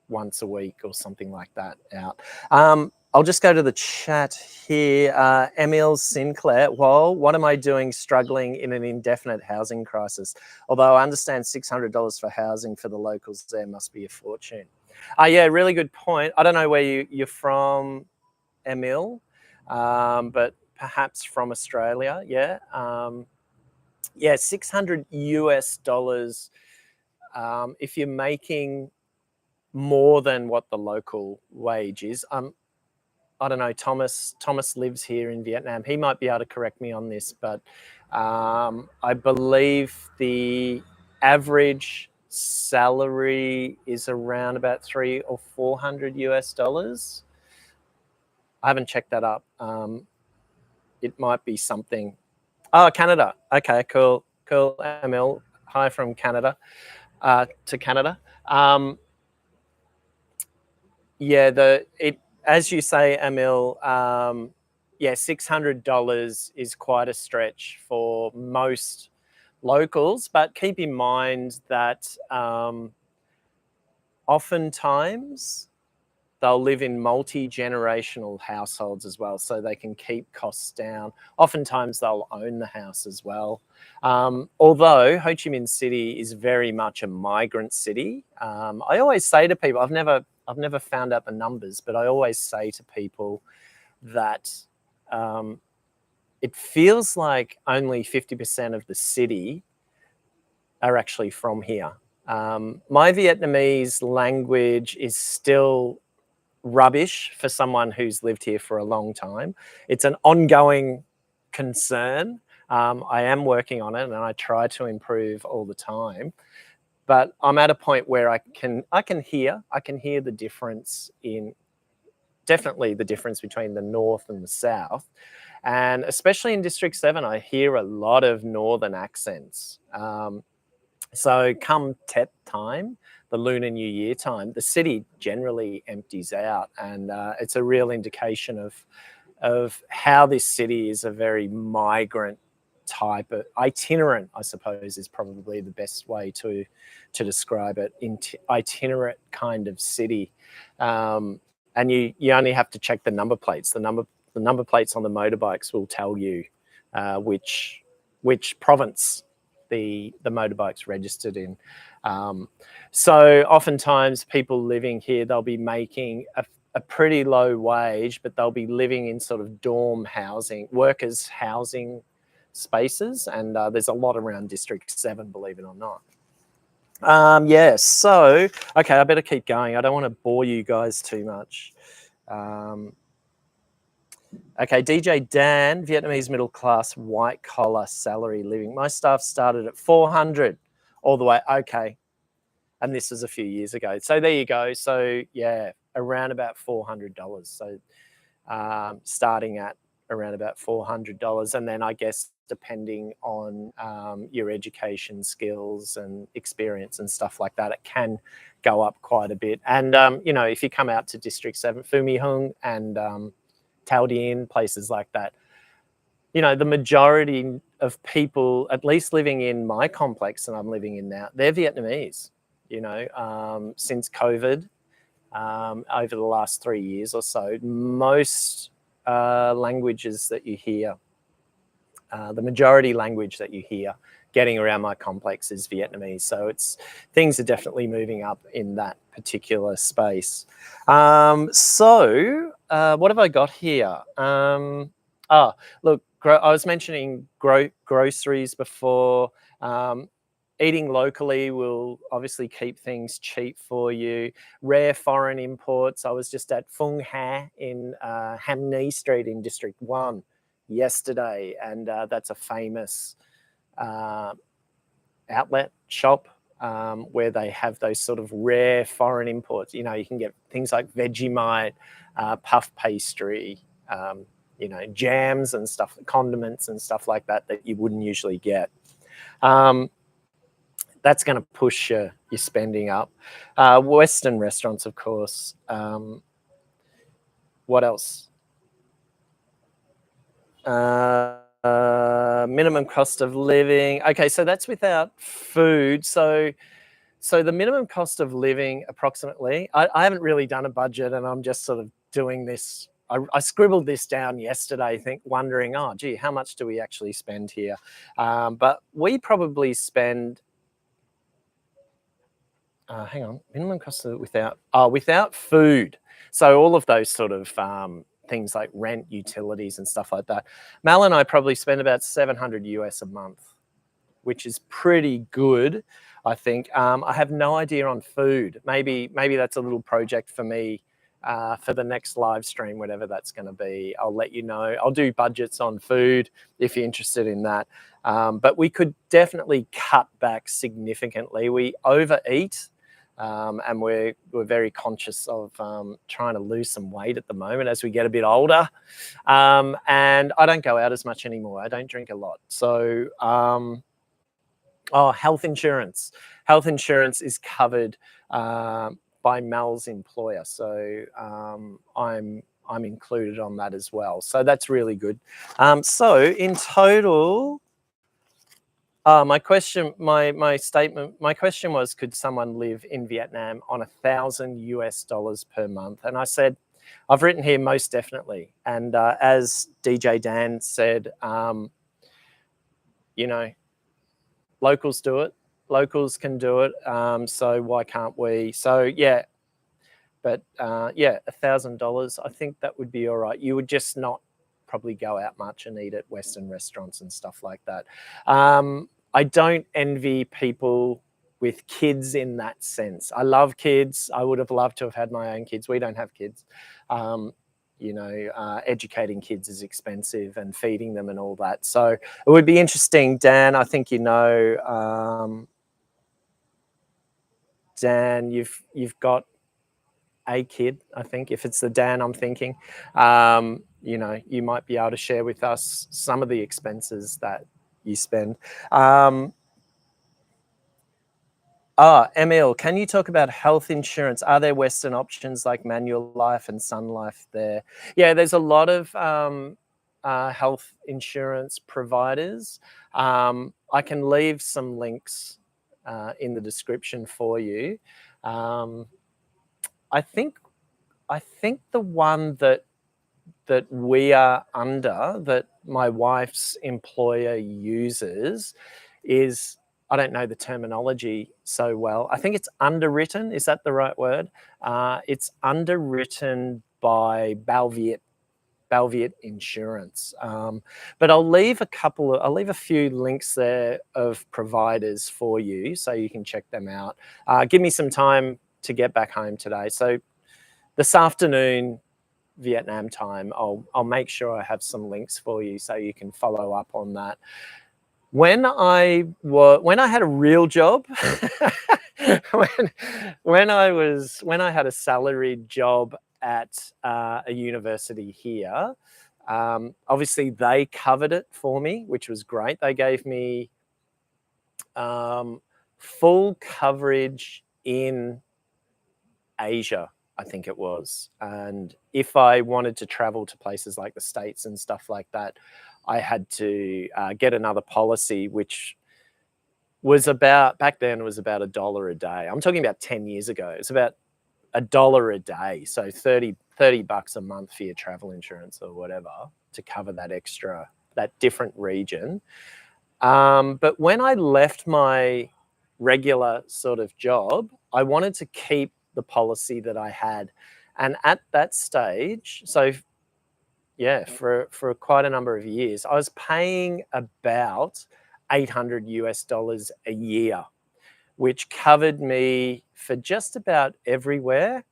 once a week or something like that out. I'll just go to the chat here. Emil Sinclair, well, what am I doing struggling in an indefinite housing crisis? Although I understand $600 for housing for the locals there must be a fortune. Yeah, really good point. I don't know where you're from, Emil, but perhaps from Australia, yeah. Yeah, $600 US. If you're making more than what the local wage is. I don't know, Thomas lives here in Vietnam. He might be able to correct me on this, but I believe the average salary is around about $300 or $400 US. I haven't checked that up. It might be something. Oh, Canada. Okay, cool, Emil. Hi from Canada, to Canada. Yeah, as you say, Emil, yeah, $600 is quite a stretch for most locals, but keep in mind that oftentimes they'll live in multi-generational households as well, so they can keep costs down. Oftentimes they'll own the house as well. Although Ho Chi Minh City is very much a migrant city, I always say to people, I've never found out the numbers, but I always say to people that it feels like only 50% of the city are actually from here. My Vietnamese language is still rubbish for someone who's lived here for a long time. It's an ongoing concern. I am working on it and I try to improve all the time. But I'm at a point where I can hear the difference definitely the difference between the north and the south. And especially in District 7, I hear a lot of northern accents. So come Tet time, the Lunar New Year time, the city generally empties out, and it's a real indication of how this city is a very migrant type of itinerant, I suppose, is probably the best way to describe it. Itinerant kind of city, and you only have to check the number plates. The number plates on the motorbikes will tell you which province the motorbike's registered in. So oftentimes people living here, they'll be making a pretty low wage, but they'll be living in sort of dorm housing, workers' housing spaces, and there's a lot around District 7, believe it or not. Yes, so, okay, I better keep going. I don't want to bore you guys too much. Okay, DJ Dan, Vietnamese middle class, white collar salary living. My staff started at 400 all the way. Okay. And this was a few years ago. So there you go. So yeah, around about $400. So starting at around about $400. And then I guess depending on your education skills and experience and stuff like that, it can go up quite a bit. And, you know, if you come out to District 7, Phu My Hung and Tao Dien, places like that, you know, the majority of people, at least living in my complex that I'm living in now, they're Vietnamese, you know, since COVID, over the last 3 years or so. Most languages that you hear, the majority language that you hear getting around my complex is Vietnamese. So things are definitely moving up in that particular space. So what have I got here? Look, I was mentioning groceries before. Eating locally will obviously keep things cheap for you. Rare foreign imports. I was just at Phung Ha in Ham Ni Street in District 1 yesterday, and that's a famous outlet shop where they have those sort of rare foreign imports. You know, you can get things like Vegemite, puff pastry, you know, jams and stuff, condiments and stuff like that that you wouldn't usually get. That's going to push your spending up. Western restaurants, of course. What else? Minimum cost of living. Okay, so that's without food. So the minimum cost of living approximately, I haven't really done a budget, and I'm just sort of doing this. I scribbled this down yesterday, wondering, oh, gee, how much do we actually spend here? But we probably spend, hang on, minimum cost of without food. So all of those sort of things like rent, utilities and stuff like that. Mal and I probably spend about $700 US a month, which is pretty good, I think. I have no idea on food. Maybe that's a little project for me for the next live stream, whatever that's going to be. I'll let you know. I'll do budgets on food if you're interested in that. But we could definitely cut back significantly. We overeat. And we're very conscious of trying to lose some weight at the moment as we get a bit older. And I don't go out as much anymore. I don't drink a lot. So, health insurance. Health insurance is covered by Mel's employer. So I'm included on that as well. So that's really good. So in total, My question was, could someone live in Vietnam on $1,000 per month? And I said, I've written here most definitely. And as DJ Dan said, you know, locals do it. Locals can do it. So why can't we? So yeah, but yeah, $1,000. I think that would be all right. You would just not probably go out much and eat at Western restaurants and stuff like that. I don't envy people with kids in that sense. I love kids. I would have loved to have had my own kids. We don't have kids. Educating kids is expensive and feeding them and all that. So it would be interesting, Dan. I think Dan, you've got a kid. I think if it's the Dan I'm thinking, you might be able to share with us some of the expenses that you spend. Emil, can you talk about health insurance? Are there Western options like Manulife and Sun Life there? Yeah, there's a lot of health insurance providers. I can leave some links in the description for you. I think the one that we are under, that my wife's employer uses, is, I don't know the terminology so well. I think it's underwritten. Is that the right word? It's underwritten by Balviet Insurance. But I'll leave a few links there of providers for you so you can check them out. Give me some time to get back home today. So this afternoon, Vietnam time, I'll make sure I have some links for you so you can follow up on that. When I had a real job, when I had a salaried job at a university here, obviously they covered it for me, which was great. They gave me full coverage in Asia, I think it was. And if I wanted to travel to places like the States and stuff like that, I had to get another policy, which was back then it was about $1 a day. I'm talking about 10 years ago. It's about $1 a day. So 30 bucks a month for your travel insurance or whatever to cover that different region. But when I left my regular sort of job, I wanted to keep the policy that I had. And at that stage, so yeah, for quite a number of years, I was paying about $800 a year, which covered me for just about everywhere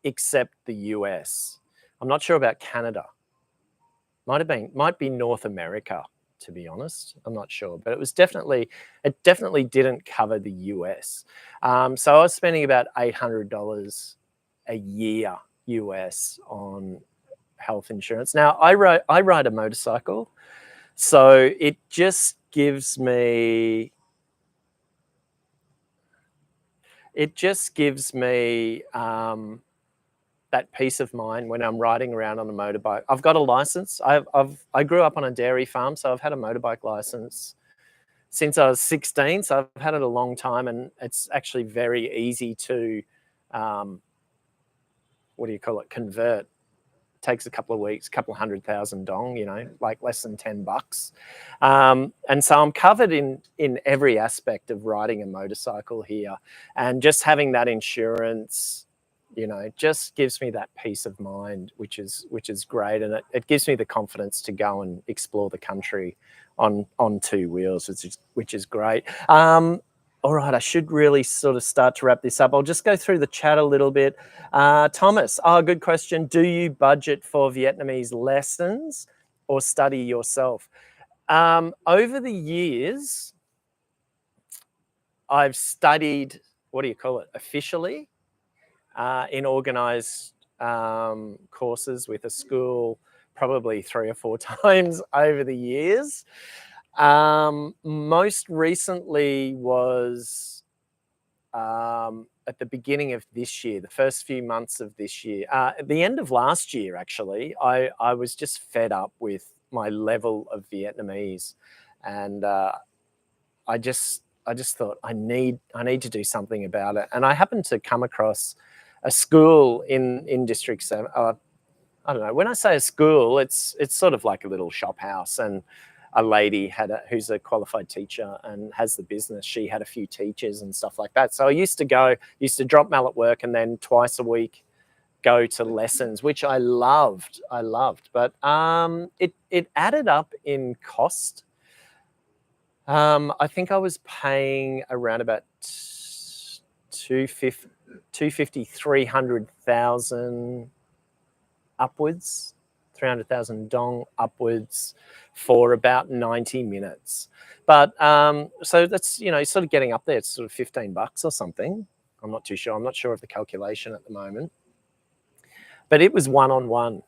except the US. I'm not sure about Canada. Might be North America, to be honest. I'm not sure, but it definitely didn't cover the US. So I was spending about $800 a year US on health insurance. Now I ride a motorcycle, so it just gives me that peace of mind when I'm riding around on a motorbike. I've got a license. I grew up on a dairy farm, so I've had a motorbike license since I was 16. So I've had it a long time, and it's actually very easy to, convert. It takes a couple of weeks, a couple of 100,000 dong, like less than 10 bucks. And so I'm covered in every aspect of riding a motorcycle here, and just having that insurance, just gives me that peace of mind, which is great. And it gives me the confidence to go and explore the country on two wheels, which is great. All right, I should really sort of start to wrap this up. I'll just go through the chat a little bit. Thomas, good question. Do you budget for Vietnamese lessons or study yourself? Over the years, I've studied, officially, in organised courses with a school probably 3 or 4 times over the years. Most recently was at the beginning of this year, the first few months of this year. At the end of last year, actually, I was just fed up with my level of Vietnamese, and just thought I need to do something about it. And I happened to come across a school in District 7. I don't know. When I say a school, it's sort of like a little shop house, and a lady who's a qualified teacher and has the business. She had a few teachers and stuff like that. So I used to drop Mel at work, and then twice a week go to lessons, which I loved. But it added up in cost. I think I was paying around about 250, 300,000 upwards, 300,000 dong upwards for about 90 minutes. But so that's, sort of getting up there. It's sort of $15 or something. I'm not too sure. I'm not sure of the calculation at the moment. But it was one-on-one.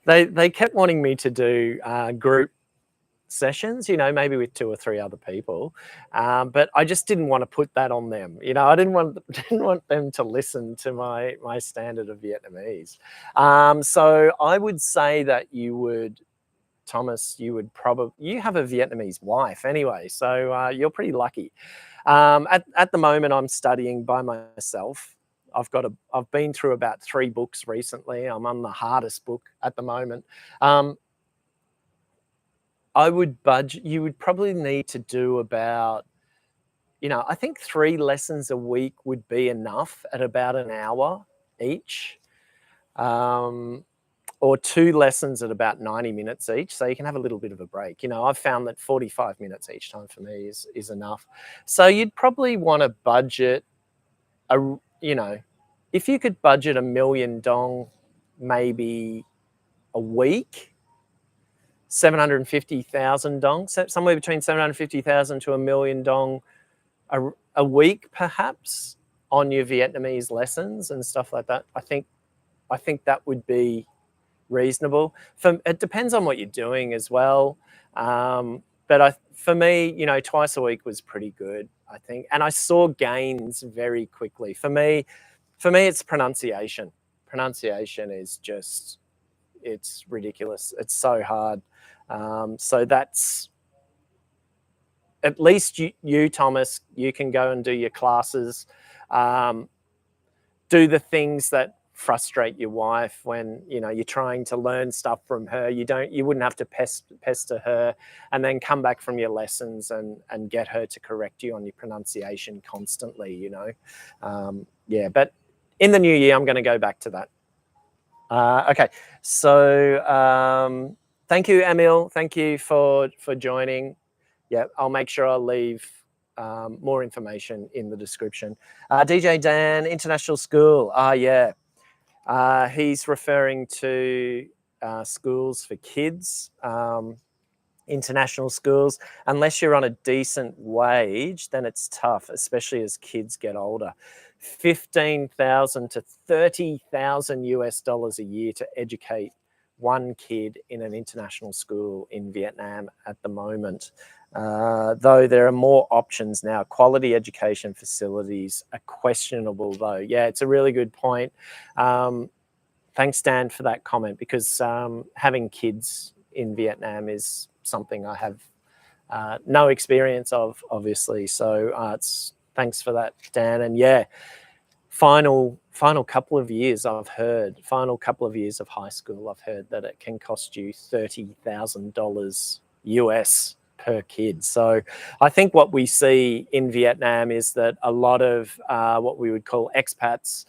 They kept wanting me to do group sessions, maybe with 2 or 3 other people, but I just didn't want to put that on them. I didn't want them to listen to my standard of Vietnamese. So I would say that Thomas, you have a Vietnamese wife anyway, so you're pretty lucky. At the moment, I'm studying by myself. I've been through about 3 books recently. I'm on the hardest book at the moment. You would probably need to do about, I think 3 lessons a week would be enough at about an hour each, or 2 lessons at about 90 minutes each. So you can have a little bit of a break. I've found that 45 minutes each time for me is enough. So you'd probably want to budget if you could budget $1 million dong, maybe a week, 750,000 dong, somewhere between 750,000 to $1 million dong a week, perhaps, on your Vietnamese lessons and stuff like that. I think that would be reasonable. It depends on what you're doing as well. But for me, twice a week was pretty good, I think. And I saw gains very quickly. For me, it's pronunciation. Pronunciation is just, it's ridiculous. It's so hard. So that's, at least you, Thomas, you can go and do your classes, do the things that frustrate your wife when you're trying to learn stuff from her. You wouldn't have to pester her, and then come back from your lessons and get her to correct you on your pronunciation constantly. Yeah, but in the new year I'm going to go back to that. Okay, so thank you, Emil. Thank you for joining. Yeah, I'll make sure I'll leave more information in the description. DJ Dan, International School. Yeah. He's referring to schools for kids, international schools. Unless you're on a decent wage, then it's tough, especially as kids get older. $15,000 to $30,000 a year to educate one kid in an international school in Vietnam at the moment. Though there are more options now. Quality education facilities are questionable, though. Yeah, it's a really good point. Thanks, Dan, for that comment, because having kids in Vietnam is something I have no experience of, obviously. So thanks for that, Dan. And yeah, final couple of years of high school, I've heard that it can cost you $30,000 US per kid. So I think what we see in Vietnam is that a lot of what we would call expats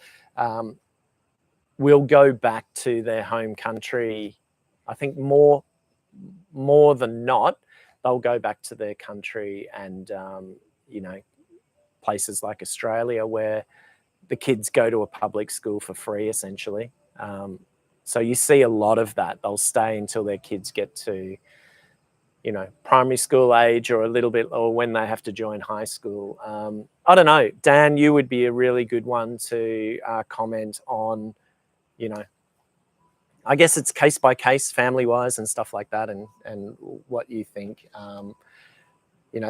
will go back to their home country. I think more than not, they'll go back to their country, and places like Australia where the kids go to a public school for free, essentially. So you see a lot of that. They'll stay until their kids get to primary school age, or a little bit, or when they have to join high school. I don't know, Dan, you would be a really good one to comment on, I guess it's case by case, family wise and stuff like that, and what you think.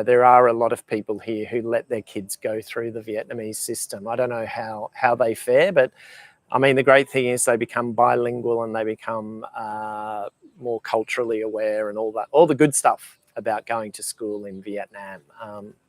There are a lot of people here who let their kids go through the Vietnamese system. I don't know how they fare, but I mean, the great thing is they become bilingual and they become more culturally aware and all that, all the good stuff. about going to school in Vietnam.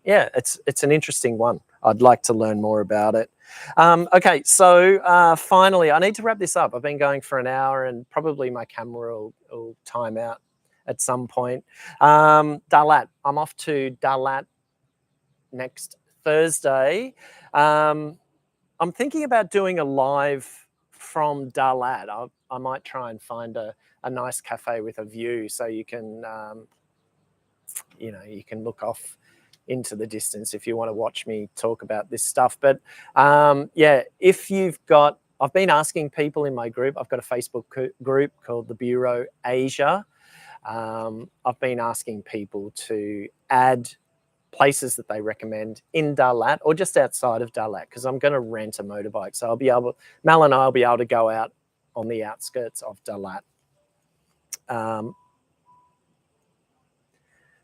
Yeah, it's an interesting one. I'd like to learn more about it. Okay, so finally, I need to wrap this up. I've been going for an hour, and probably my camera will time out at some point. Dalat. I'm off to Dalat next Thursday. I'm thinking about doing a live from Dalat. I might try and find a nice cafe with a view, so you can, you can look off into the distance if you want to watch me talk about this stuff. But yeah, if you've got, I've been asking people in my group. I've got a Facebook group called the Bureau Asia. I've been asking people to add places that they recommend in Dalat or just outside of Dalat, because I'm going to rent a motorbike. So Mel and I will be able to go out on the outskirts of Dalat.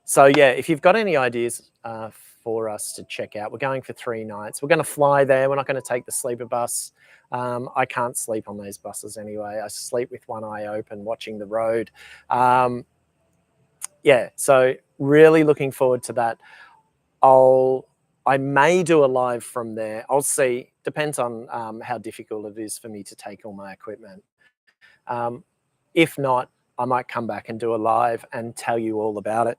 So yeah, if you've got any ideas for us to check out, we're going for 3 nights. We're going to fly there. We're not going to take the sleeper bus. I can't sleep on those buses anyway. I sleep with one eye open, watching the road. Yeah, so really looking forward to that. I may do a live from there. I'll see. Depends on how difficult it is for me to take all my equipment. If not, I might come back and do a live and tell you all about it.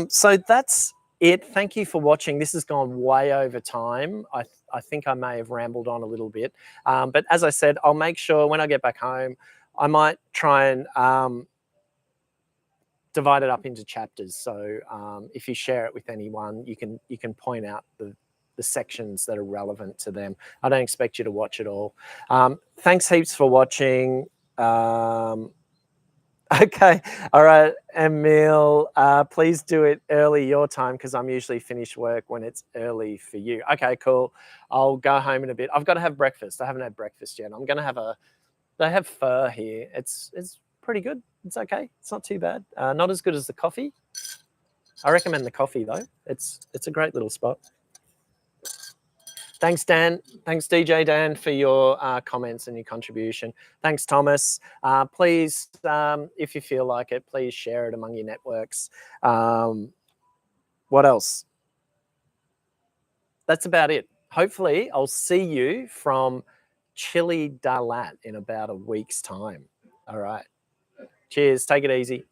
So that's it. Thank you for watching. This has gone way over time. I think I may have rambled on a little bit. But as I said, I'll make sure when I get back home, I might try and divide it up into chapters. So if you share it with anyone, you can point out the sections that are relevant to them. I don't expect you to watch it all. Thanks heaps for watching. Okay, all right, Emil, please do it early your time, because I'm usually finished work when it's early for you. Okay, cool. I'll go home in a bit. I've got to have breakfast. I haven't had breakfast yet. I'm going to have they have pho here. It's pretty good. It's okay. It's not too bad. Not as good as the coffee. I recommend the coffee though. It's a great little spot. Thanks, Dan. Thanks, DJ Dan, for your comments and your contribution. Thanks, Thomas. Please, if you feel like it, please share it among your networks. What else? That's about it. Hopefully, I'll see you from chilly Dalat in about a week's time. All right. Cheers. Take it easy.